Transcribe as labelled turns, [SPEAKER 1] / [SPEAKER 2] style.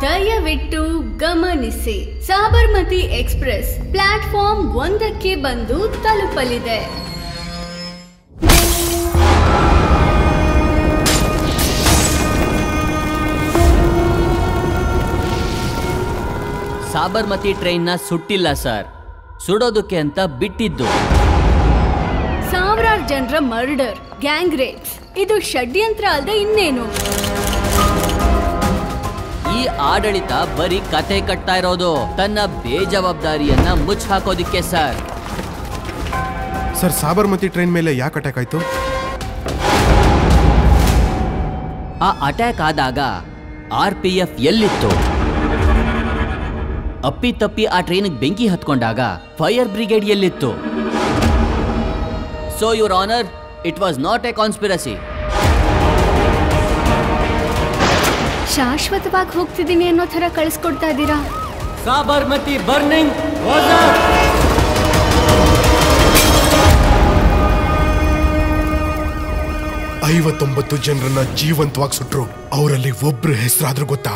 [SPEAKER 1] ದಯವಿಟ್ಟು ಗಮನಿಸಿ, Sabarmati express platform 1ಕ್ಕೆ ಬಂದು ತಲುಪಲಿದೆ.
[SPEAKER 2] ಸಾಬರ್ಮತಿ ಟ್ರೈನ್ನ ಸುಟ್ಟಿಲ್ಲ ಸರ್, ಸುಡೋದಕ್ಕೆ ಅಂತ ಬಿಟ್ಟಿದ್ದು.
[SPEAKER 1] ಸಾವಿರಾರು ಜನರ ಮರ್ಡರ್, ಗ್ಯಾಂಗ್ ರೇಪ್ಸ್, ಇದು ಷಡ್ಯಂತ್ರ ಅಲ್ಲದೆ ಇನ್ನೇನು?
[SPEAKER 2] ಈ ಆಡಳಿತ ಬರೀ ಕತೆ ಕಟ್ತಾ ಇರೋದು ತನ್ನ ಬೇಜವಾಬ್ದಾರಿಯನ್ನ ಮುಚ್ಚ ಹಾಕೋದಿಕ್ಕೆ ಸರ್.
[SPEAKER 3] ಸರ್, ಸಾಬರ್ಮತಿ ಟ್ರೈನ್ ಮೇಲೆ ಯಾಕೆ ಅಟ್ಯಾಕ್ ಆಯ್ತು?
[SPEAKER 2] ಆ ಅಟ್ಯಾಕ್ ಆದಾಗ RPF ಎಲ್ಲಿತ್ತು? ಅಪ್ಪಿತಪ್ಪಿ ಆ ಟ್ರೈನಿಗೆ ಬೆಂಕಿ ಹತ್ಕೊಂಡಾಗ ಫೈರ್ ಬ್ರಿಗೇಡ್ ಎಲ್ಲಿತ್ತು? So your honour, it was not a conspiracy.
[SPEAKER 1] ಶಾಶ್ವತವಾಗಿ ಹೋಗ್ತಿದ್ದೀನಿ ಅನ್ನೋ ಥರ ಕಳಿಸ್ಕೊಡ್ತಾ ಇದ್ದೀರಾ.
[SPEAKER 2] ಸಾಬರ್ಮತಿ ಬರ್ನಿಂಗ್
[SPEAKER 3] 59 ಜನರನ್ನ ಜೀವಂತವಾಗಿ ಸುಟ್ರು. ಅವರಲ್ಲಿ ಒಬ್ರು ಹೆಸರಾದ್ರೂ ಗೊತ್ತಾ?